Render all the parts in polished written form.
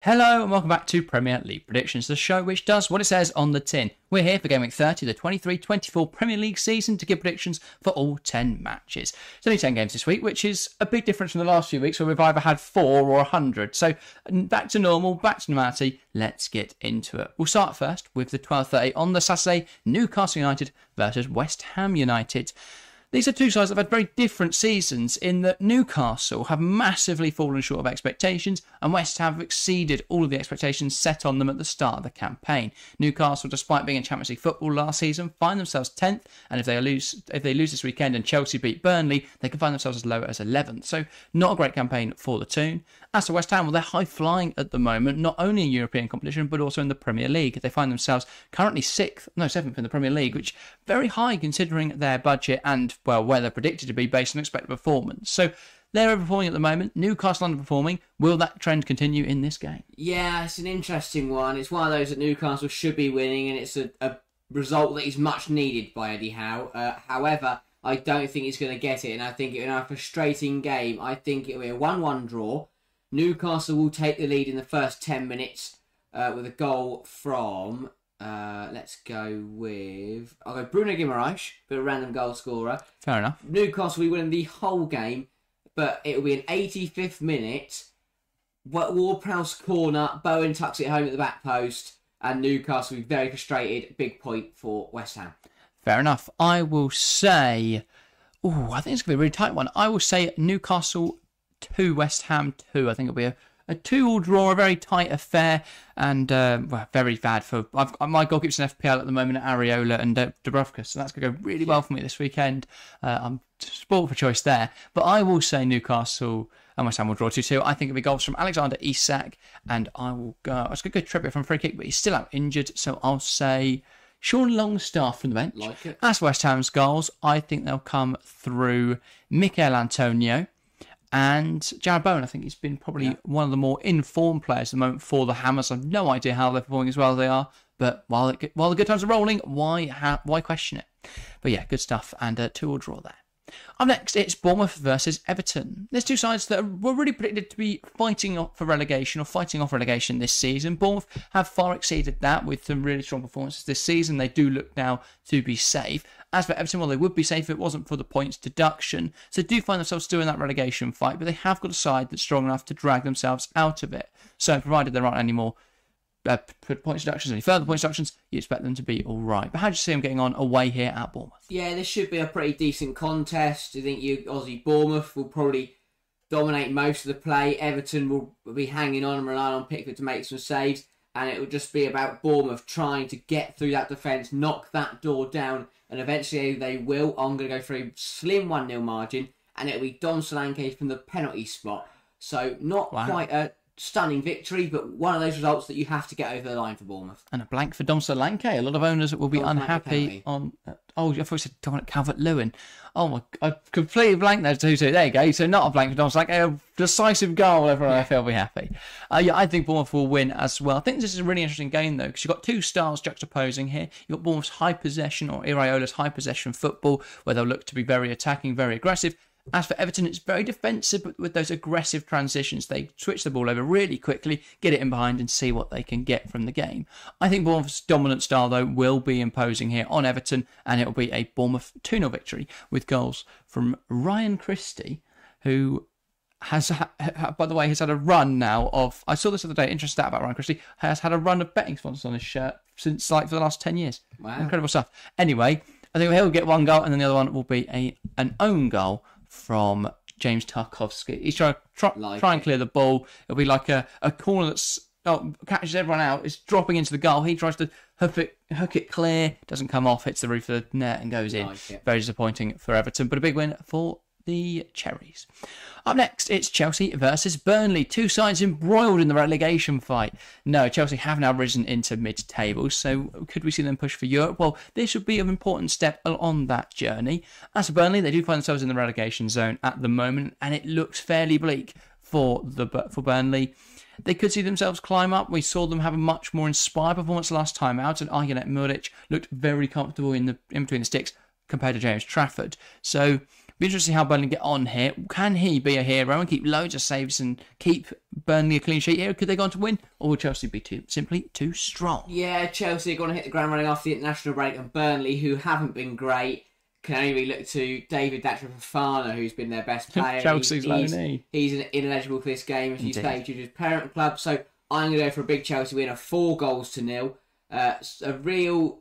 Hello and welcome back to Premier League Predictions, the show which does what it says on the tin. We're here for Gameweek 30, the 23-24 Premier League season, to give predictions for all 10 matches. It's only 10 games this week, which is a big difference from the last few weeks where we've either had 4 or 100. So back to normal, back to normality, let's get into it. We'll start first with the 12:30 on the Saturday, Newcastle United versus West Ham United. These are two sides that have had very different seasons in that Newcastle have massively fallen short of expectations and West Ham have exceeded all of the expectations set on them at the start of the campaign. Newcastle, despite being in Champions League football last season, find themselves 10th, and if they lose this weekend and Chelsea beat Burnley, they can find themselves as low as 11th. So not a great campaign for the Toon. As for West Ham, well, they're high flying at the moment, not only in European competition but also in the Premier League. They find themselves currently 7th in the Premier League, which is very high considering their budget and, well, where they're predicted to be based on expected performance. So they're overperforming at the moment. Newcastle underperforming. Will that trend continue in this game? Yeah, it's an interesting one. It's one of those that Newcastle should be winning, and it's a result that is much needed by Eddie Howe. However, I don't think he's going to get it, and I think in a frustrating game, I think it'll be a 1-1 draw. Newcastle will take the lead in the first 10 minutes with a goal from... let's go with... I'll go Bruno Guimaraes, bit of a random goal scorer. Fair enough. Newcastle will be winning the whole game, but it'll be an 85th minute. Ward-Prowse corner, Bowen tucks it home at the back post, and Newcastle will be very frustrated. Big point for West Ham. Fair enough. I will say... I think it's going to be a really tight one. I will say Newcastle 2, West Ham 2. I think it'll be a 2-2 draw, a very tight affair, and very bad for... my goalkeeper's in FPL at the moment, Areola and Dubravka, so that's going to go really well for me this weekend. I'm spoiled for choice there, but I will say Newcastle and West Ham will draw 2-2. I think it'll be goals from Alexander Isak, and I will go... It's going to go Trippier from free kick, but he's still out injured, so I'll say Sean Longstaff from the bench. Like it. As West Ham's goals, I think they'll come through Mikel Antonio and Jared Bowen. I think he's been probably one of the more informed players at the moment for the Hammers. I have no idea how they're performing as well as they are, but while the good times are rolling, why question it? But yeah, good stuff, and 2-2 draw there. Up next, it's Bournemouth versus Everton. There's two sides that were really predicted to be fighting off relegation this season. Bournemouth have far exceeded that with some really strong performances this season. They do look now to be safe. As for Everton, well, they would be safe if it wasn't for the points deduction. So they do find themselves still in that relegation fight, but they have got a side that's strong enough to drag themselves out of it. So provided there aren't any more points deductions, any further points deductions, you expect them to be all right. But how do you see them getting on away here at Bournemouth? Yeah, this should be a pretty decent contest. I think Aussie Bournemouth will probably dominate most of the play. Everton will be hanging on and relying on Pickford to make some saves, and it will just be about Bournemouth trying to get through that defence, knock that door down, and eventually they will. I'm going to go for a slim 1-0 margin, and it'll be Don Solanke from the penalty spot. So not quite a stunning victory, but one of those results that you have to get over the line for Bournemouth. And a blank for Dom Solanke. A lot of owners will be unhappy on... I thought you said Dominic Calvert-Lewin. Oh my... I completely blanked there. 2-2. There you go. So not a blank for Dom Solanke. A decisive goal. Everyone I feel will be happy. I think Bournemouth will win as well. I think this is a really interesting game, though, because you've got two styles juxtaposing here. You've got Bournemouth's high possession, or Iraola's high possession football, where they'll look to be very attacking, very aggressive. As for Everton, it's very defensive, but with those aggressive transitions, they switch the ball over really quickly, get it in behind and see what they can get from the game. I think Bournemouth's dominant style, though, will be imposing here on Everton, and it'll be a Bournemouth 2-0 victory with goals from Ryan Christie, who has, by the way, has had a run now of... I saw this the other day, interesting stat about Ryan Christie, has had a run of betting sponsors on his shirt since, for the last 10 years. Wow. Incredible stuff. Anyway, I think he'll get one goal, and then the other one will be an own goal from James Tarkowski. He's trying to try and clear the ball. It'll be like a corner that's catches everyone out. It's dropping into the goal. He tries to hook it clear. Doesn't come off. Hits the roof of the net and goes in. Very disappointing for Everton, but a big win for the Cherries. Up next, it's Chelsea versus Burnley. Two sides embroiled in the relegation fight. No, Chelsea have now risen into mid-table, so could we see them push for Europe? Well, this would be an important step on that journey. As for Burnley, they do find themselves in the relegation zone at the moment, and it looks fairly bleak for Burnley. They could see themselves climb up. We saw them have a much more inspired performance last time out, and Arjunet Muric looked very comfortable in between the sticks compared to James Trafford. So Be interested to see how Burnley get on here. Can he be a hero and keep loads of saves and keep Burnley a clean sheet here? Could they go on to win? Or will Chelsea be simply too strong? Yeah, Chelsea are going to hit the ground running after the international break, and Burnley, who haven't been great, can only really look to David Fofana, who's been their best player. Chelsea's loanee. He's ineligible for this game, as you say, due to his parent club. So I'm going to go for a big Chelsea win, 4-0. A real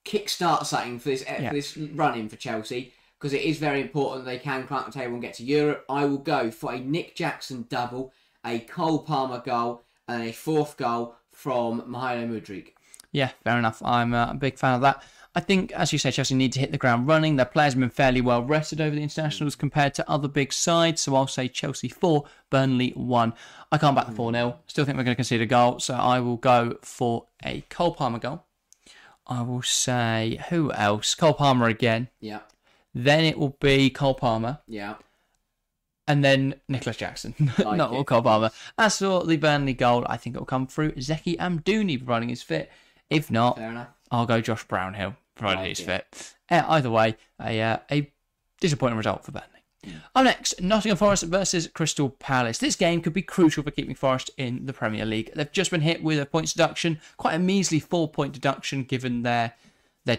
kickstart setting for this run-in for Chelsea, because it is very important they can climb the table and get to Europe. I will go for a Nick Jackson double, a Cole Palmer goal, and a 4th goal from Mykhailo Mudryk. Yeah, fair enough. I'm a big fan of that. I think, as you say, Chelsea need to hit the ground running. Their players have been fairly well rested over the internationals compared to other big sides, so I'll say Chelsea 4, Burnley 1. I can't back the 4-0. Still think we're going to concede a goal, so I will go for a Cole Palmer goal. I will say, who else? Cole Palmer again. Yeah. Then it will be Cole Palmer. Yeah. And then Nicholas Jackson. Not all Cole Palmer. As for the Burnley goal, I think it will come through Zeki Amdouni, providing he's fit. If not, fair enough. I'll go Josh Brownhill, provided he's fit. Either way, a disappointing result for Burnley. Up next, Nottingham Forest versus Crystal Palace. This game could be crucial for keeping Forest in the Premier League. They've just been hit with a points deduction, quite a measly 4-point deduction given their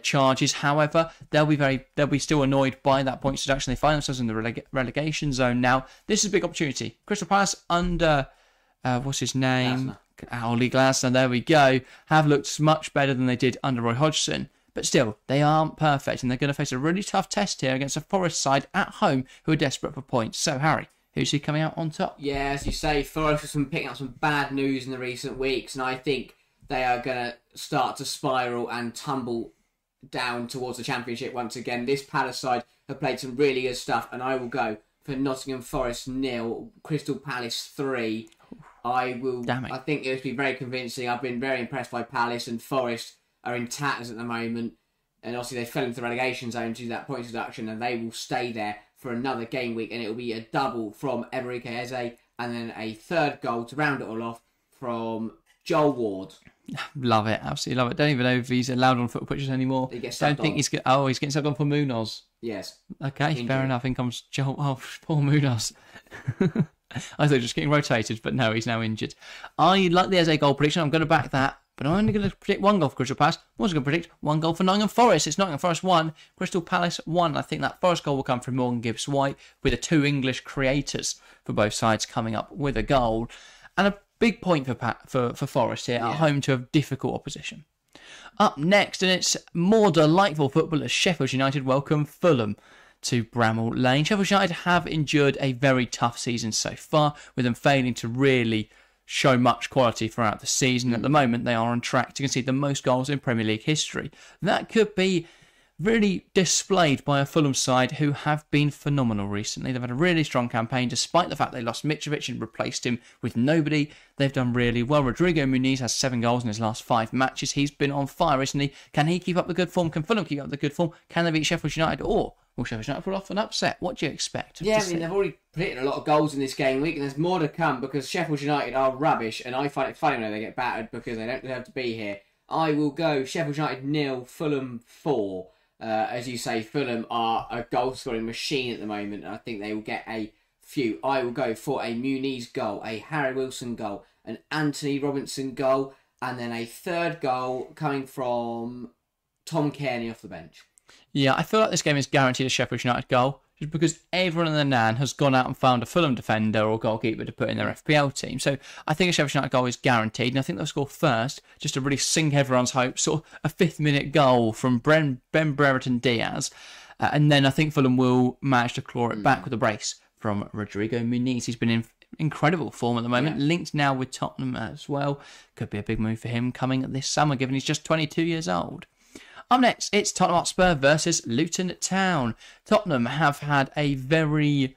charges. However, they'll be still annoyed by that points deduction. They find themselves in the relegation zone now. This is a big opportunity. Crystal Palace under what's his name? Oli Glasner. There we go. Have looked much better than they did under Roy Hodgson. But still, they aren't perfect, and they're going to face a really tough test here against a Forest side at home who are desperate for points. So, Harry, who's he coming out on top? Yeah, as you say, Forest has been picking up some bad news in the recent weeks, and I think they are going to start to spiral and tumble down towards the Championship once again. This Palace side have played some really good stuff, and I will go for Nottingham Forest 0, Crystal Palace 3. I think it will be very convincing. I've been very impressed by Palace, and Forest are in tatters at the moment, and obviously they fell into the relegation zone due to that points deduction, and they will stay there for another game week, and it will be a double from Eberike Eze, and then a 3rd goal to round it all off from Joel Ward. Love it, absolutely love it. Don't even know if he's allowed on football pitches anymore. He gets Don't think he's getting subbed on for Munoz. Yes. Okay, injury. Fair enough. In comes Joel. Oh, poor Munoz. I thought he was just getting rotated, but no, he's now injured. I like the Eze goal prediction. I'm going to back that. But I'm only going to predict 1 goal for Crystal Palace. I'm also going to predict 1 goal for Nottingham Forest. It's Nottingham Forest 1, Crystal Palace 1. I think that Forest goal will come from Morgan Gibbs-White, with the 2 English creators for both sides coming up with a goal. And a big point for Forest here at home to a difficult opposition. Up next, and it's more delightful football as Sheffield United welcome Fulham to Bramall Lane. Sheffield United have endured a very tough season so far, with them failing to really show much quality throughout the season. At the moment, they are on track to concede the most goals in Premier League history. That could be really displayed by a Fulham side who have been phenomenal recently. They've had a really strong campaign, despite the fact they lost Mitrovic and replaced him with nobody. They've done really well. Rodrigo Muniz has 7 goals in his last 5 matches. He's been on fire recently. Can he keep up the good form? Can Fulham keep up the good form? Can they beat Sheffield United? Or will Sheffield United pull off an upset? What do you expect? Yeah, I mean, they've already predicted a lot of goals in this game week, and there's more to come because Sheffield United are rubbish, and I find it funny when they get battered because they don't deserve to be here. I will go Sheffield United 0, Fulham 4. As you say, Fulham are a goal-scoring machine at the moment, and I think they will get a few. I will go for a Muniz goal, a Harry Wilson goal, an Anthony Robinson goal, and then a 3rd goal coming from Tom Cairney off the bench. Yeah, I feel like this game is guaranteed a Sheffield United goal, just because everyone in the Nan has gone out and found a Fulham defender or goalkeeper to put in their FPL team. So I think a Sheffield United goal is guaranteed, and I think they'll score first, just to really sink everyone's hopes. Sort of a 5th-minute goal from Ben Brereton Diaz, and then I think Fulham will manage to claw it back with a brace from Rodrigo Muniz. He's been in incredible form at the moment, linked now with Tottenham as well. Could be a big move for him coming this summer, given he's just 22 years old. Up next, it's Tottenham Hotspur versus Luton Town. Tottenham have had a good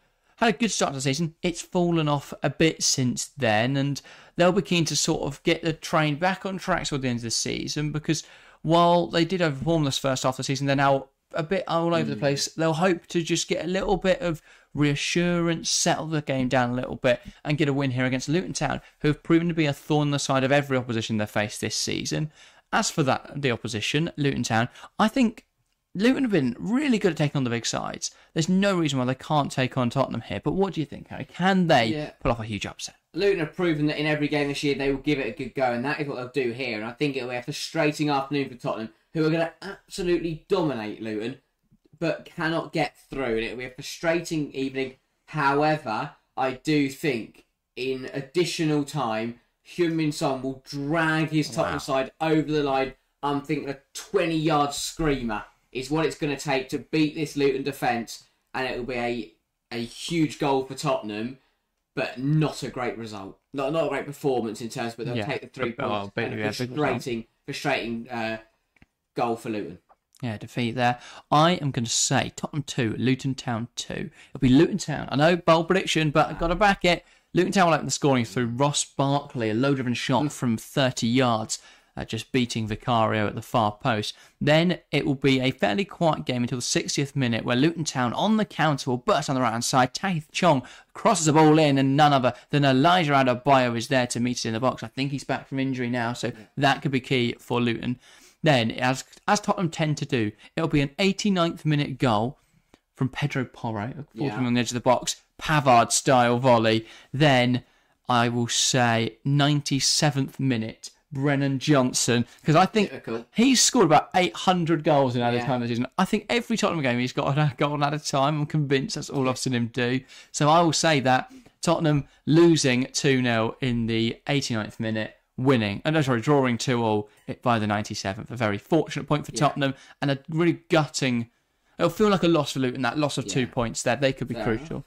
start to the season. It's fallen off a bit since then, and they'll be keen to sort of get the train back on track toward the end of the season, because while they did overperform this first half of the season, they're now a bit all over the place. They'll hope to just get a little bit of reassurance, settle the game down a little bit, and get a win here against Luton Town, who have proven to be a thorn in the side of every opposition they've faced this season. As for the opposition, Luton Town, I think Luton have been really good at taking on the big sides. There's no reason why they can't take on Tottenham here. But what do you think, Harry? Can they pull off a huge upset? Luton have proven that in every game this year they will give it a good go, and that is what they'll do here. And I think it'll be a frustrating afternoon for Tottenham, who are going to absolutely dominate Luton, but cannot get through. And it'll be a frustrating evening. However, I do think in additional time, Heung-min Son will drag his Tottenham side over the line. I'm thinking a 20-yard screamer is what it's going to take to beat this Luton defence, and it'll be a huge goal for Tottenham, but not a great result. Not a great performance in terms, but they'll take the 3 points. Frustrating goal for Luton. Yeah, defeat there. I am going to say Tottenham 2, Luton Town 2. It'll be Luton Town. I know, bold prediction, but I've got to back it. Luton Town will open the scoring through Ross Barkley, a low-driven shot from 30 yards. Just beating Vicario at the far post. Then it will be a fairly quiet game until the 60th minute, where Luton Town on the counter will burst on the right-hand side. Taith Chong crosses the ball in, and none other than Elijah Adebayo is there to meet it in the box. I think he's back from injury now, so that could be key for Luton. Then, as Tottenham tend to do, it'll be an 89th minute goal from Pedro Porro, on the edge of the box, Pavard-style volley. Then I will say 97th minute. Brennan Johnson, because I think he's scored about 800 goals in added time this season. I think every Tottenham game he's got a goal at a time. I'm convinced that's all I've seen him do. So I will say that Tottenham losing 2-0 in the 89th minute, drawing 2-2 by the 97th. A very fortunate point for Tottenham, and a really gutting. It'll feel like a loss for Luton, that loss of 2 points there. They could be crucial.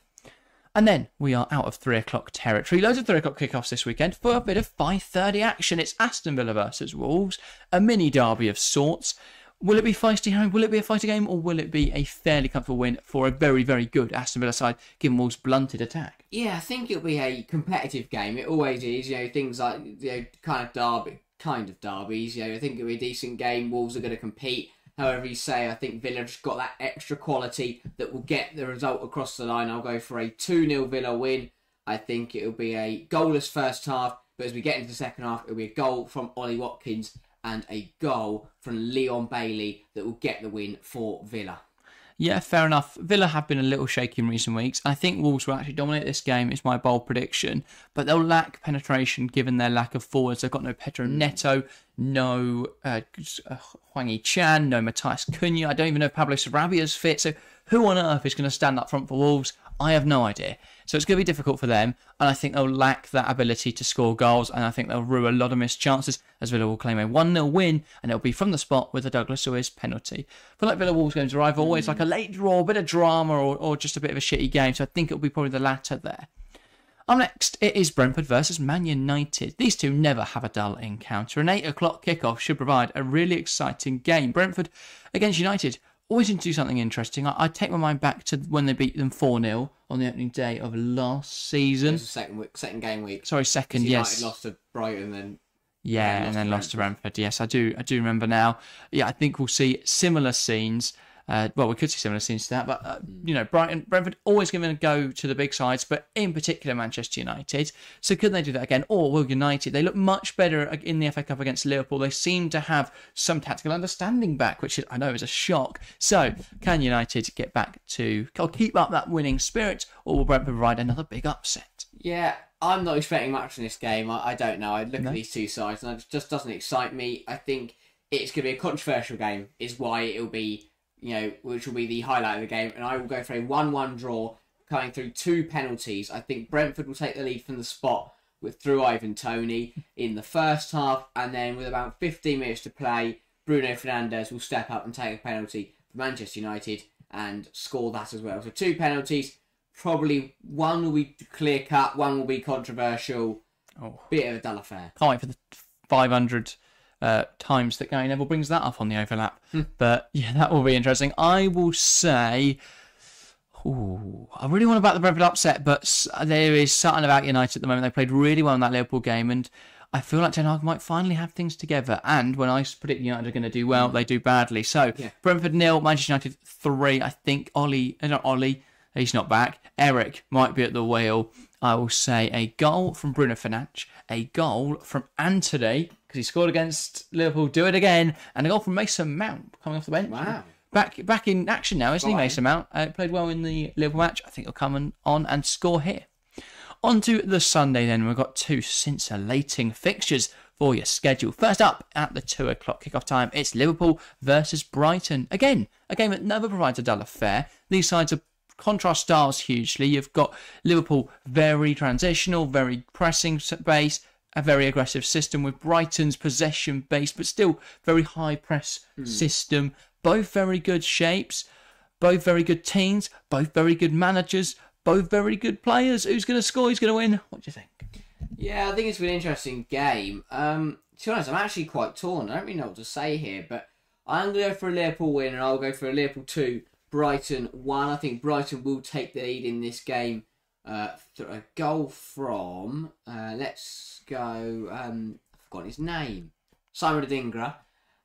And then we are out of 3 o'clock territory. Loads of 3 o'clock kickoffs this weekend for a bit of 5:30 action. It's Aston Villa versus Wolves, a mini derby of sorts. Will it be feisty, Harry? Will it be a fighting game, or will it be a fairly comfortable win for a very, very good Aston Villa side, given Wolves' blunted attack? Yeah, I think it'll be a competitive game. It always is. Things like kind of derbies. I think it'll be a decent game. Wolves are going to compete. However you say, I think Villa just got that extra quality that will get the result across the line. I'll go for a 2-0 Villa win. I think it'll be a goalless first half, but as we get into the second half, it'll be a goal from Ollie Watkins and a goal from Leon Bailey that will get the win for Villa. Yeah, fair enough. Villa have been a little shaky in recent weeks. I think Wolves will actually dominate this game, is my bold prediction. But they'll lack penetration given their lack of forwards. They've got no Pedro Neto, no Hwang Hee-chan, no Matthias Cunha. I don't even know if Pablo Sarabia's fit. So who on earth is going to stand up front for Wolves? I have no idea. So it's going to be difficult for them, and I think they'll lack that ability to score goals, and I think they'll rue a lot of missed chances, as Villa will claim a 1-0 win, and it'll be from the spot with a Douglas Luiz penalty. I feel like Villa-Wolves games arrive always like a late draw, a bit of drama, or just a bit of a shitty game, so I think it'll be probably the latter there. Up next, it is Brentford versus Man United. These two never have a dull encounter. An 8 o'clock kickoff should provide a really exciting game. Brentford against United always need to do something interesting. I take my mind back to when they beat them 4-0 on the opening day of last season. It was the second game week. Sorry, second, United yes. lost to Brighton, then and then lost to Brentford. Yes, I do remember now. Yeah, I think we'll see similar scenes. We could see similar scenes to that, but Brentford always going to go to the big sides, but in particular Manchester United. So could they do that again? Or will United? They look much better in the FA Cup against Liverpool. They seem to have some tactical understanding back, which I know is a shock. So can United get back to keep up that winning spirit, or will Brentford provide another big upset? Yeah, I'm not expecting much from this game. I don't know. I look at these two sides, and it just doesn't excite me. I think it's going to be a controversial game, is why it'll be. Which will be the highlight of the game, and I will go for a 1-1 draw, coming through 2 penalties. I think Brentford will take the lead from the spot through Ivan Toney in the first half, and then with about 15 minutes to play, Bruno Fernandes will step up and take a penalty for Manchester United and score that as well. So 2 penalties, probably one will be clear cut, one will be controversial. Bit of a dull affair. Can't wait for the 500 times that Gary Neville brings that up on the overlap. But yeah, that will be interesting. I will say, I really want to back the Brentford upset, but there is something about United at the moment. They played really well in that Liverpool game, and I feel like Ten Hag might finally have things together. And when I predict United are going to do well, they do badly. So Brentford 0, Manchester United 3. I think he's not back. Eric might be at the wheel. I will say a goal from Bruno Fernandes, a goal from Antony, because he scored against Liverpool, do it again, and a goal from Mason Mount coming off the bench. Wow. back in action now, isn't he, Right. Mason Mount? Played well in the Liverpool match. I think he'll come on and score here. On to the Sunday then. We've got two scintillating fixtures for your schedule. First up at the 2 o'clock kickoff time, it's Liverpool versus Brighton. Again, a game that never provides a dull affair. These sides are contrast styles hugely. You've got Liverpool very transitional, very pressing based, a very aggressive system, with Brighton's possession based but still very high press system. Both very good shapes, both very good teams, both very good managers, both very good players. Who's going to score? Who's going to win? What do you think? Yeah, I think it's been an interesting game. To be honest, I'm actually quite torn. I don't really know what to say here, but I'm going to go for a Liverpool win, and I'll go for a Liverpool 2, Brighton 1. I think Brighton will take the lead in this game through a goal from, let's go, I've forgotten his name, Simon Adingra.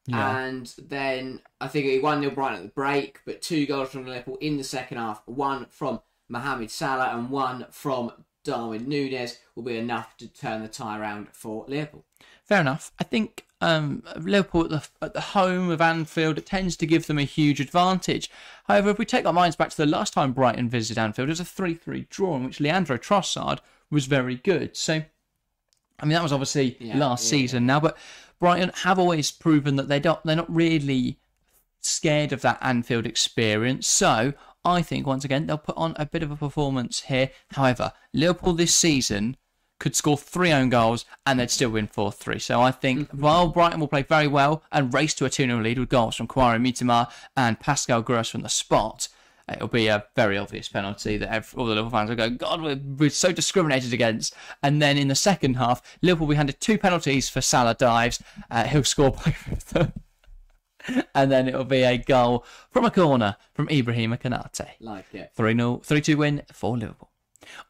Yeah. And then I think it'll be 1-0 Brighton at the break, but 2 goals from Liverpool in the second half. 1 from Mohamed Salah and 1 from Darwin Núñez will be enough to turn the tie around for Liverpool. Fair enough. I think Liverpool at the home of Anfield, it tends to give them a huge advantage. However, if we take our minds back to the last time Brighton visited Anfield, it was a 3-3 draw in which Leandro Trossard was very good. So, I mean, that was obviously last season now, but Brighton have always proven that they're not really scared of that Anfield experience. So I think, once again, they'll put on a bit of a performance here. However, Liverpool this season could score 3 own goals and they'd still win 4-3. So I think while Brighton will play very well and race to a 2-0 lead with goals from Kwara Miedema and Pascal Gross from the spot, it'll be a very obvious penalty that all the Liverpool fans will go, God, we're so discriminated against. And then in the second half, Liverpool will be handed 2 penalties for Salah dives. He'll score both of them. And then it'll be a goal from a corner from Ibrahima Konate. Like it. 3-0, 3-2 win for Liverpool.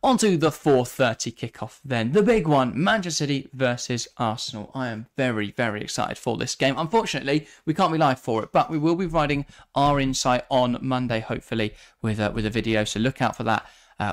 On to the 4:30 kickoff then. The big one, Manchester City versus Arsenal. I am very, very excited for this game. Unfortunately, we can't be live for it, but we will be providing our insight on Monday, hopefully, with a video. So look out for that.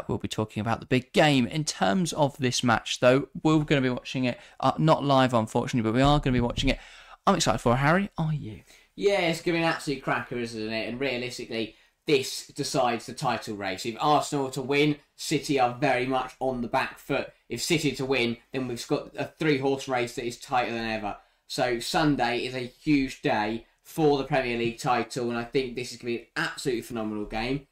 We'll be talking about the big game. In terms of this match, though, we're going to be watching it. Not live, unfortunately, but we are going to be watching it. I'm excited for it. Harry, are you? Yeah, it's going to be an absolute cracker, isn't it? And realistically, this decides the title race. If Arsenal are to win, City are very much on the back foot. If City are to win, then we've got a 3-horse race that is tighter than ever. So Sunday is a huge day for the Premier League title, and I think this is going to be an absolutely phenomenal game.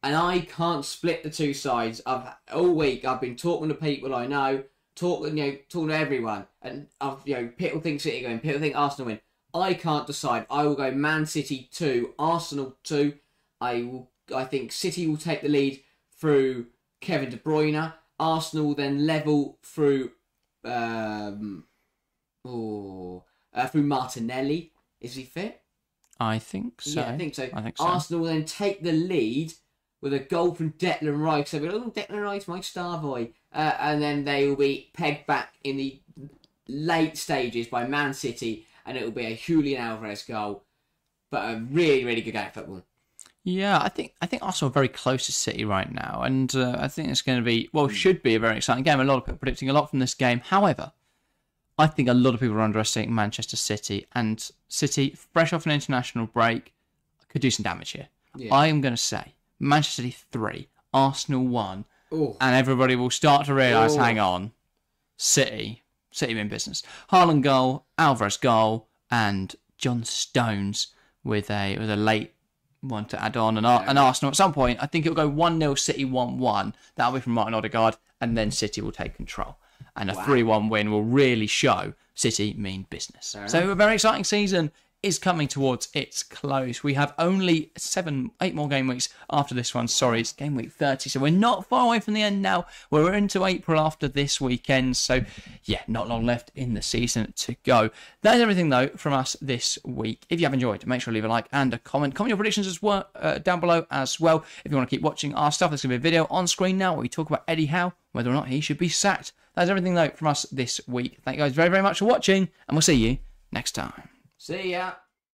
And I can't split the two sides. All week I've been talking to people I know, talking to everyone, and people think City win, people think Arsenal win. I can't decide. I will go Man City 2, Arsenal 2. I think City will take the lead through Kevin De Bruyne. Arsenal will then level through through Martinelli. Is he fit? I think so. Yeah, I think so. I think so. Arsenal will then take the lead with a goal from Declan Rice. So Declan Rice, my star boy. And then they will be pegged back in the late stages by Man City, and it will be a Julian Alvarez goal. But a really, really good game of football. Yeah, I think Arsenal are very close to City right now, and I think it's going to be, should be a very exciting game. A lot of people predicting a lot from this game. However, I think a lot of people are underestimating Manchester City, and City, fresh off an international break, could do some damage here. Yeah. I am going to say Manchester City 3, Arsenal 1, and everybody will start to realise, hang on, City in business. Haaland goal, Alvarez goal, and John Stones with a late one to add on, and Arsenal at some point. I think it'll go 1-0 City, 1-1. That'll be from Martin Odegaard, and then City will take control. And a 3-1 win will really show City mean business. So a very exciting season is coming towards its close. We have only 8 more game weeks after this one. Sorry, it's game week 30, so we're not far away from the end now. We're into April after this weekend, so yeah, not long left in the season to go. That is everything, though, from us this week. If you have enjoyed, make sure to leave a like and a comment. Comment your predictions as well down below as well. If you want to keep watching our stuff, there's going to be a video on screen now where we talk about Eddie Howe, whether or not he should be sacked. That's everything, though, from us this week. Thank you guys very, very much for watching, and we'll see you next time. See ya.